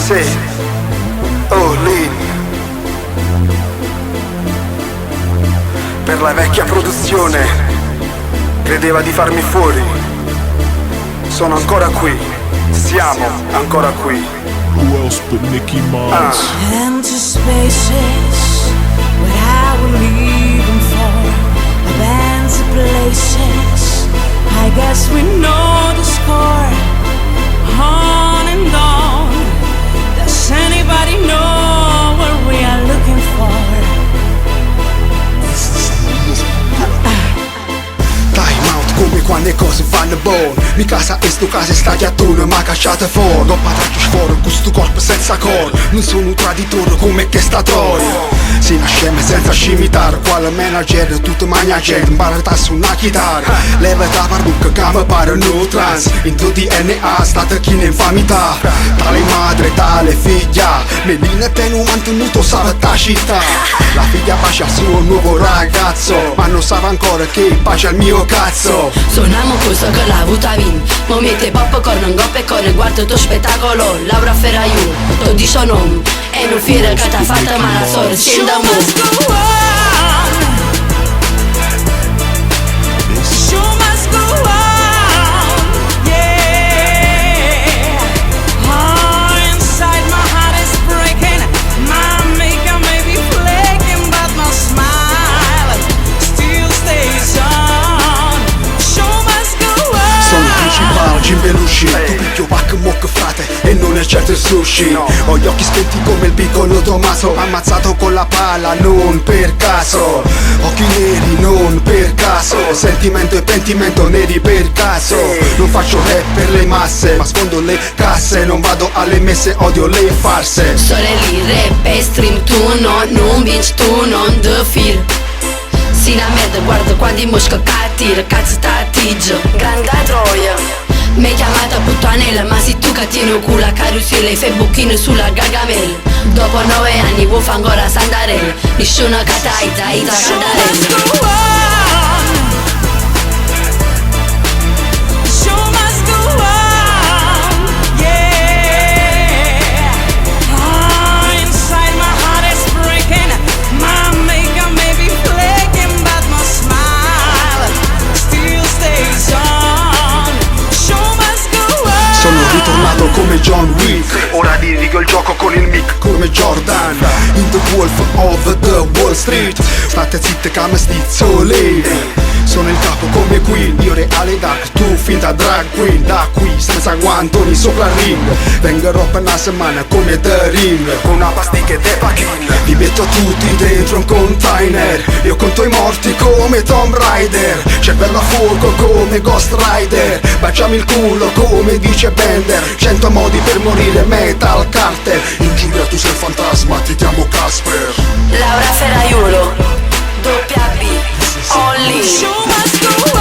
Sì, oh Lin, per la vecchia produzione credeva di farmi fuori. Sono ancora qui, siamo ancora qui. Who else but Nicki Minaj? Empty spaces, what I would leave them for. Abandoned places, I guess we know the score. On and on, does anybody know what we are looking for? Time out come quando le cose vanno buone. Mi casa e sto casa sta chiattone ma cacciate fuori. Non pataccio fuori con sto corpo senza cor. Non sono un traditore come che sta troia. Si nasce senza scimitare. Quale manager tutto magna gente. Imparata su una chitarra. Leva da parrucca che mi pare no trans. In tutti DNA state chi ne infamità. Tale madre, tale figlia. Melina te non mantenuto sa da città. La figlia bacia al suo nuovo ragazzo. Ma non sa ancora che bacia il mio cazzo. Suoniamo questo che l'ha avuta vin. Mo mette popcorn în gope corne. Guarda tu spetacolo. Laura Ferraiu, tot di suo nome. E non fiera che t'ha fatta mala sorte. Scenda Show mo. must go on. Show must go on. Yeah. Oh, inside my heart is breaking. My makeup may be flaking, but my smile still stays on. Show must go on. Sono il principale, Jim Belushi. Tu picchio pacco mocco frate e non è certo il sushi. Ho gli occhi spenti come il piccolo Tommaso. Ammazzato con la pala, non per caso. Occhi neri, non per caso. Sentimento e pentimento neri per caso. Non faccio rap per le masse, ma sfondo le casse. Non vado alle messe, odio le farse. Sorelli, rap e stream. Tu non vinci, tu non dă fir. Sina merda, guarda quando in mosca catira. Cazzo tattiggio, grande troia. Mi hai chiamata puttanella, ma sei tu che tieni il culo a carusella e fai buchino sulla gargamella. Dopo 9 anni vuoi fare ancora sandarella. Nessuno che t'hai da Show must candarella. go on. Show must go on. Yeah. Oh, inside my heart is breaking. My makeup may be flaking, but my smile still stays on. Show must go on. Sono ritornato come John Wick. Ora dirigo il gioco con il mic come Jordan. In the Wolf of the Wall Street. State zitte che mi stizzo lì. Sono il capo come Queen. Io reale dark, tu finta drag queen. Da qui senza guantoni sopra il ring. Vengerò per una settimana come The Ring. Con una pasticca e pachin. Vi metto tutti dentro un container. Io conto i morti come Tomb Raider. Cervello a fuoco come Ghost Rider. Baciami il culo come dice Bender. 100 modi per morire, Metal Carter. In Giulia tu sei il fantasma, ti chiamo Casper. Laura Ferraiulo, doppia B, Olli. Show must go on.